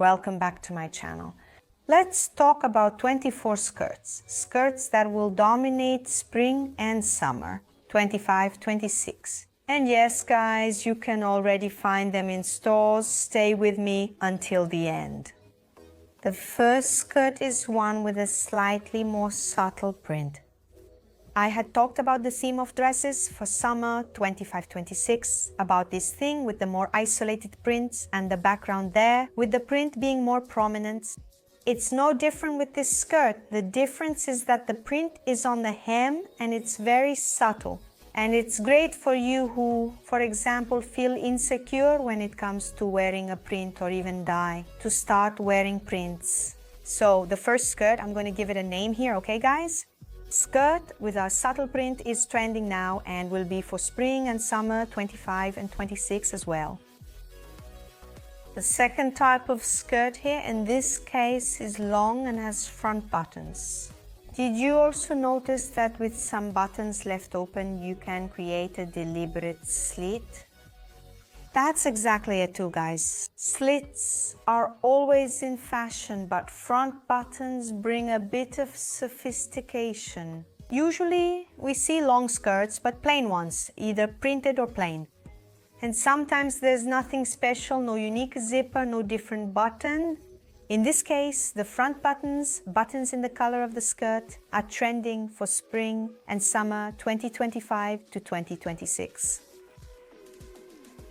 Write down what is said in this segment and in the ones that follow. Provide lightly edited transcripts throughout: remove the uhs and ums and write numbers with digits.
welcome back to my channel. Let's talk about 24 skirts. Skirts that will dominate spring and summer, 25-26. And yes guys, you can already find them in stores. Stay with me until the end. The first skirt is one with a slightly more subtle print. I had talked about the theme of dresses for summer 25-26, about this thing with the more isolated prints and the background there, with the print being more prominent. It's no different with this skirt. The difference is that the print is on the hem and it's very subtle. And it's great for you who, for example, feel insecure when it comes to wearing a print or even dye, to start wearing prints. So the first skirt, I'm going to give it a name here, okay guys? Skirt with a subtle print is trending now and will be for spring and summer 25 and 26 as well. The second type of skirt here, in this case, is long and has front buttons. Did you also notice that with some buttons left open, you can create a deliberate slit? That's exactly it too, guys. Slits are always in fashion, but front buttons bring a bit of sophistication. Usually we see long skirts, but plain ones, either printed or plain. And sometimes there's nothing special, no unique zipper, no different button. In this case, the front buttons in the color of the skirt, are trending for spring and summer 2025 to 2026.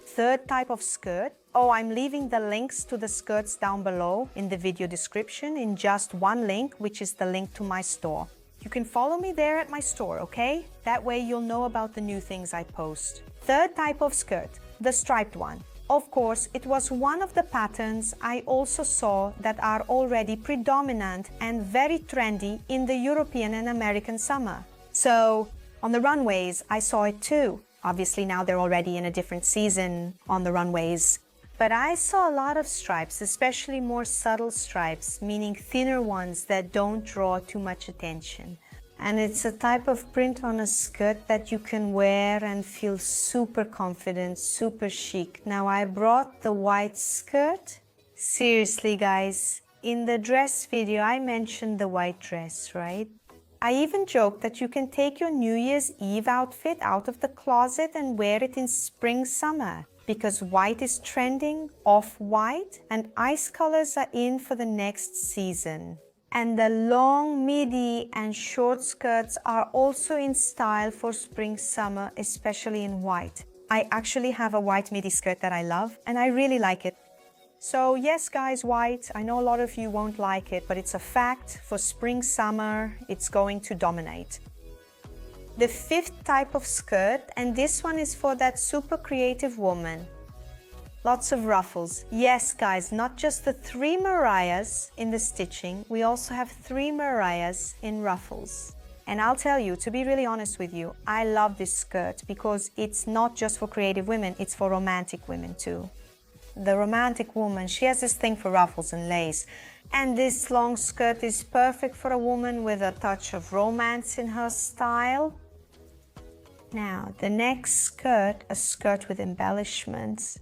Third type of skirt. Oh, I'm leaving the links to the skirts down below in the video description in just one link, which is the link to my store. You can follow me there at my store, okay? That way you'll know about the new things I post. Third type of skirt, the striped one. Of course, it was one of the patterns I also saw that are already predominant and very trendy in the European and American summer. So, on the runways, I saw it too. Obviously now they're already in a different season on the runways. But I saw a lot of stripes, especially more subtle stripes, meaning thinner ones that don't draw too much attention. And it's a type of print on a skirt that you can wear and feel super confident, super chic. Now I brought the white skirt. Seriously guys, in the dress video I mentioned the white dress, right? I even joked that you can take your New Year's Eve outfit out of the closet and wear it in spring summer, because white is trending, off-white, and ice colors are in for the next season. And the long midi and short skirts are also in style for spring summer, especially in white. I actually have a white midi skirt that I love and I really like it. So yes guys, white, I know a lot of you won't like it, but it's a fact. For spring summer it's going to dominate. The fifth type of skirt, and this one is for that super creative woman. Lots of ruffles. Yes guys, not just the 3 Mariahs in the stitching, we also have 3 Mariahs in ruffles. And I'll tell you, to be really honest with you, I love this skirt because it's not just for creative women, it's for romantic women too. The romantic woman, she has this thing for ruffles and lace. And this long skirt is perfect for a woman with a touch of romance in her style. Now, the next skirt, a skirt with embellishments.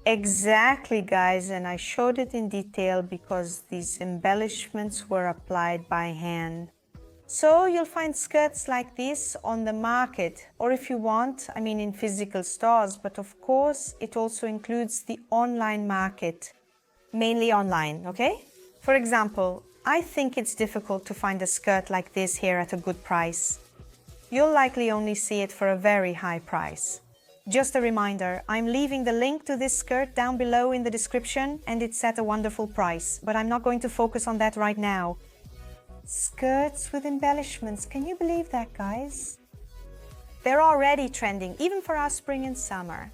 Exactly guys, and I showed it in detail because these embellishments were applied by hand. So you'll find skirts like this on the market, or if you want, I mean in physical stores, but of course it also includes the online market, mainly online, okay? For example, I think it's difficult to find a skirt like this here at a good price. You'll likely only see it for a very high price. Just a reminder, I'm leaving the link to this skirt down below in the description and it's at a wonderful price, but I'm not going to focus on that right now. Skirts with embellishments, can you believe that guys? They're already trending, even for our spring and summer.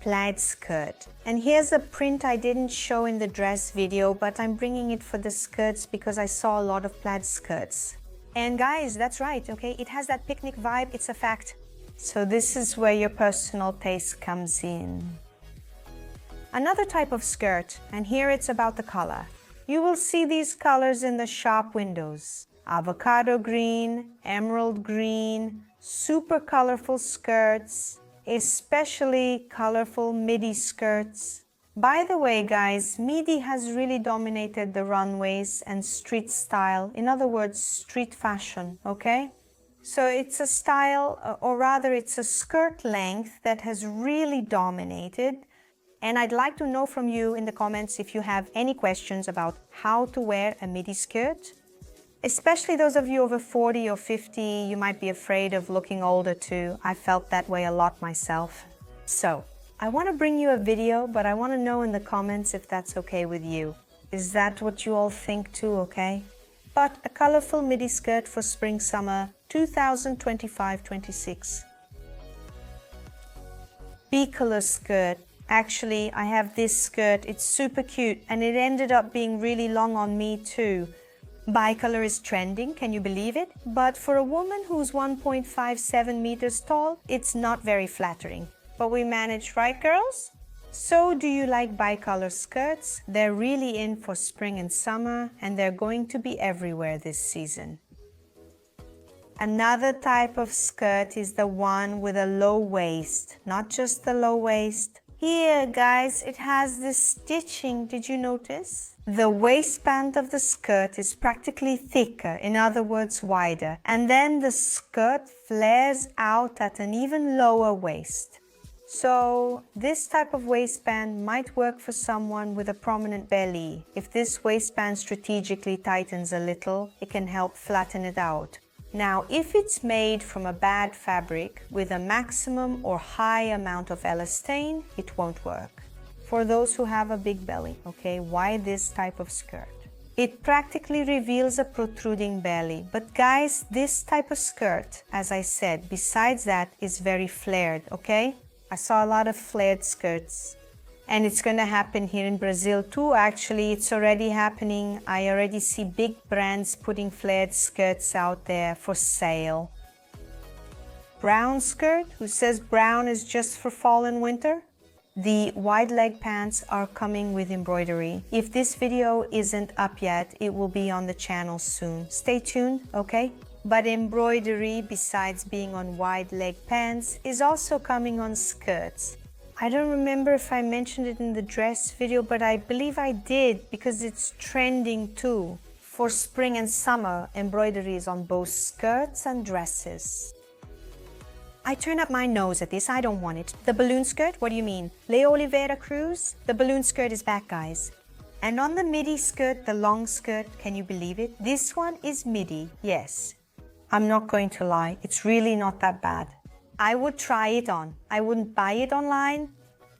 Plaid skirt. And here's a print I didn't show in the dress video, but I'm bringing it for the skirts because I saw a lot of plaid skirts. And guys, that's right, okay? It has that picnic vibe, it's a fact. So this is where your personal taste comes in. Another type of skirt, and here it's about the color. You will see these colors in the shop windows. Avocado green, emerald green, super colorful skirts, especially colorful midi skirts. By the way, guys, Midi has really dominated the runways and street style. In other words, street fashion, okay? So it's a style, or rather it's a skirt length that has really dominated. And I'd like to know from you in the comments if you have any questions about how to wear a midi skirt. Especially those of you over 40 or 50, you might be afraid of looking older too. I felt that way a lot myself. So, I want to bring you a video, but I want to know in the comments if that's okay with you. Is that what you all think too, okay? But a colorful midi skirt for spring-summer 2025-26. Bicolor skirt. Actually, I have this skirt. It's super cute and it ended up being really long on me too. Bicolor is trending, can you believe it? But for a woman who's 1.57 meters tall, it's not very flattering. But we managed, right girls? So do you like bicolor skirts? They're really in for spring and summer, and they're going to be everywhere this season. Another type of skirt is the one with a low waist, not just the low waist. Here, guys, it has this stitching, did you notice? The waistband of the skirt is practically thicker, in other words, wider, and then the skirt flares out at an even lower waist. So, this type of waistband might work for someone with a prominent belly. If this waistband strategically tightens a little, it can help flatten it out. Now, if it's made from a bad fabric with a maximum or high amount of elastane, it won't work. For those who have a big belly, okay, why this type of skirt? It practically reveals a protruding belly. But guys, this type of skirt, as I said, besides that, is very flared, okay? I saw a lot of flared skirts. And it's going to happen here in Brazil too. Actually, it's already happening. I already see big brands putting flared skirts out there for sale. Brown skirt, who says brown is just for fall and winter? The wide leg pants are coming with embroidery. If this video isn't up yet, it will be on the channel soon. Stay tuned, okay? But embroidery, besides being on wide leg pants, is also coming on skirts. I don't remember if I mentioned it in the dress video, but I believe I did because it's trending too. For spring and summer, embroidery is on both skirts and dresses. I turn up my nose at this, I don't want it. The balloon skirt, what do you mean? Oliveira Cruz? The balloon skirt is back, guys. And on the midi skirt, the long skirt, can you believe it? This one is midi, yes. I'm not going to lie, it's really not that bad. I would try it on. I wouldn't buy it online.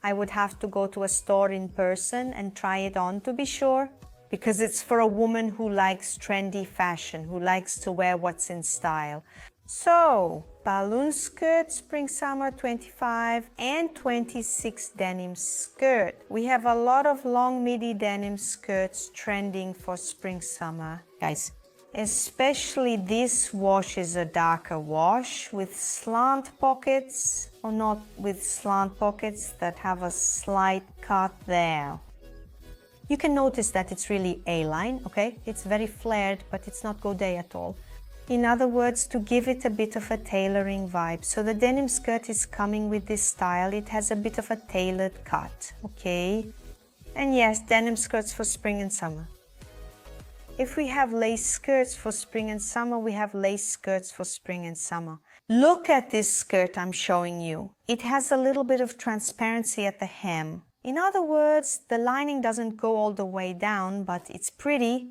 I would have to go to a store in person and try it on to be sure, because it's for a woman who likes trendy fashion, who likes to wear what's in style. So, balloon skirt, spring summer 25 and 26 denim skirt. We have a lot of long midi denim skirts trending for spring summer. Guys, especially this wash is a darker wash with slant pockets, or not with slant pockets, that have a slight cut there. You can notice that it's really A-line, okay? It's very flared, but it's not godé at all. In other words, to give it a bit of a tailoring vibe. So the denim skirt is coming with this style. It has a bit of a tailored cut, okay? And yes, denim skirts for spring and summer. If we have lace skirts for spring and summer, we have lace skirts for spring and summer. Look at this skirt I'm showing you. It has a little bit of transparency at the hem. In other words, the lining doesn't go all the way down, but it's pretty.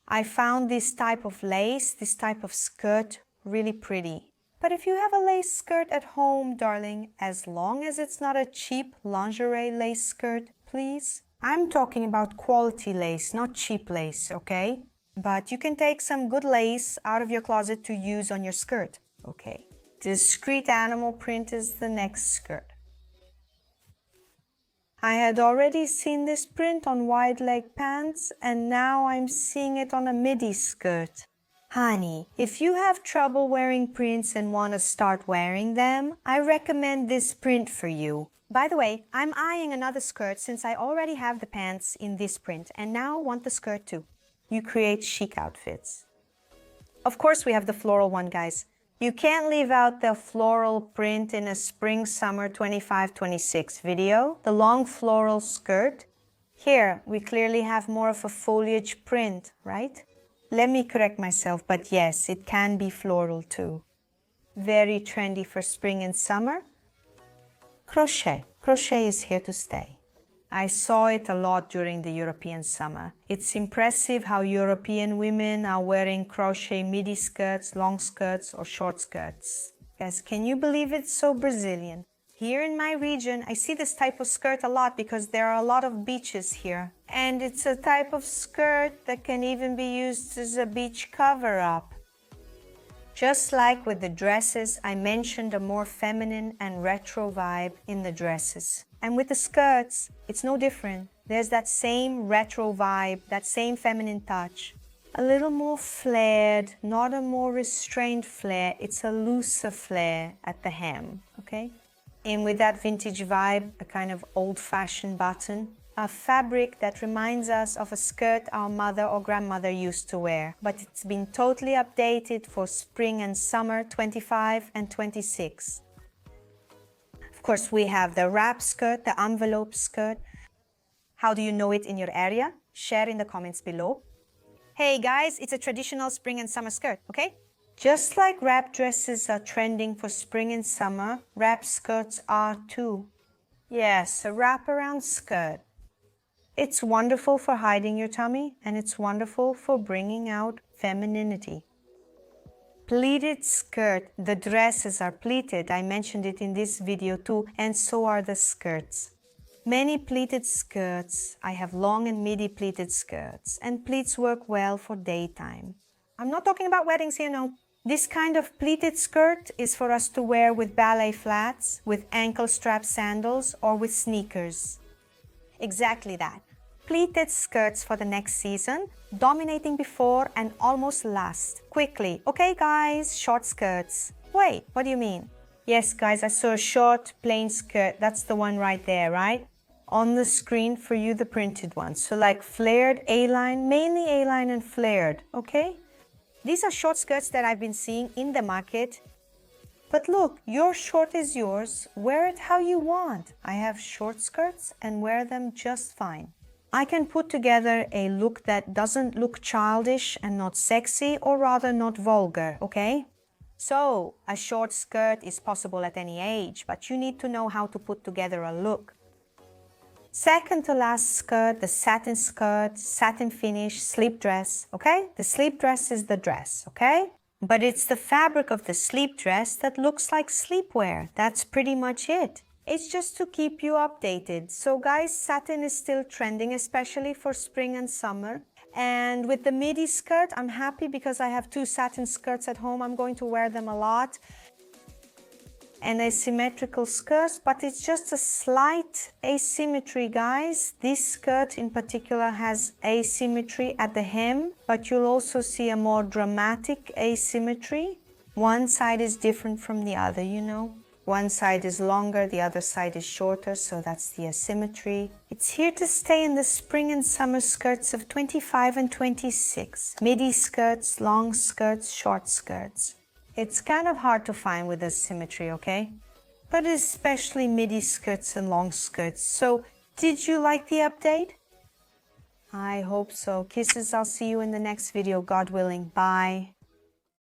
I found this type of lace, this type of skirt, really pretty. But if you have a lace skirt at home, darling, as long as it's not a cheap lingerie lace skirt, please. I'm talking about quality lace, not cheap lace, okay? But you can take some good lace out of your closet to use on your skirt, okay? Discreet animal print is the next skirt. I had already seen this print on wide leg pants, and now I'm seeing it on a midi skirt. Honey, if you have trouble wearing prints and want to start wearing them, I recommend this print for you. By the way, I'm eyeing another skirt since I already have the pants in this print and now want the skirt too. You create chic outfits. Of course we have the floral one, guys. You can't leave out the floral print in a spring-summer 25-26 video, the long floral skirt. Here, we clearly have more of a foliage print, right? Let me correct myself, but yes, it can be floral too. Very trendy for spring and summer. Crochet. Crochet is here to stay. I saw it a lot during the European summer. It's impressive how European women are wearing crochet midi skirts, long skirts, or short skirts. Guys, can you believe it's so Brazilian? Here in my region, I see this type of skirt a lot because there are a lot of beaches here. And it's a type of skirt that can even be used as a beach cover-up. Just like with the dresses, I mentioned a more feminine and retro vibe in the dresses. And with the skirts, it's no different. There's that same retro vibe, that same feminine touch. A little more flared, not a more restrained flare, it's a looser flare at the hem, okay? And with that vintage vibe, a kind of old-fashioned button. A fabric that reminds us of a skirt our mother or grandmother used to wear, but it's been totally updated for spring and summer 25 and 26. Of course, we have the wrap skirt, the envelope skirt. How do you know it in your area? Share in the comments below. Hey guys, it's a traditional spring and summer skirt, okay? Just like wrap dresses are trending for spring and summer, wrap skirts are too. Yes, a wraparound skirt. It's wonderful for hiding your tummy, and it's wonderful for bringing out femininity. Pleated skirt. The dresses are pleated. I mentioned it in this video too, and so are the skirts. Many pleated skirts. I have long and midi pleated skirts, and pleats work well for daytime. I'm not talking about weddings here, no. This kind of pleated skirt is for us to wear with ballet flats, with ankle strap sandals, or with sneakers. Exactly that. Pleated skirts for the next season, dominating before and almost last. Quickly. Okay guys, short skirts. Wait, what do you mean? Yes guys, I saw a short plain skirt. That's the one right there, right? On the screen for you, the printed one. So like flared A-line, mainly A-line and flared, okay? These are short skirts that I've been seeing in the market. But look, your short is yours. Wear it how you want. I have short skirts and wear them just fine. I can put together a look that doesn't look childish and not sexy, or rather not vulgar, okay? So, a short skirt is possible at any age, but you need to know how to put together a look. Second to last skirt, the satin skirt, satin finish, sleep dress, okay? The sleep dress is the dress, okay? But it's the fabric of the sleep dress that looks like sleepwear. That's pretty much it. It's just to keep you updated. So guys, satin is still trending, especially for spring and summer. And with the midi skirt, I'm happy because I have 2 satin skirts at home. I'm going to wear them a lot. And asymmetrical skirts, but it's just a slight asymmetry, guys. This skirt in particular has asymmetry at the hem, but you'll also see a more dramatic asymmetry. One side is different from the other, you know. One side is longer, the other side is shorter, so that's the asymmetry. It's here to stay in the spring and summer skirts of 25 and 26. Midi skirts, long skirts, short skirts. It's kind of hard to find with asymmetry, okay? But especially midi skirts and long skirts. So, did you like the update? I hope so. Kisses, I'll see you in the next video, God willing. Bye.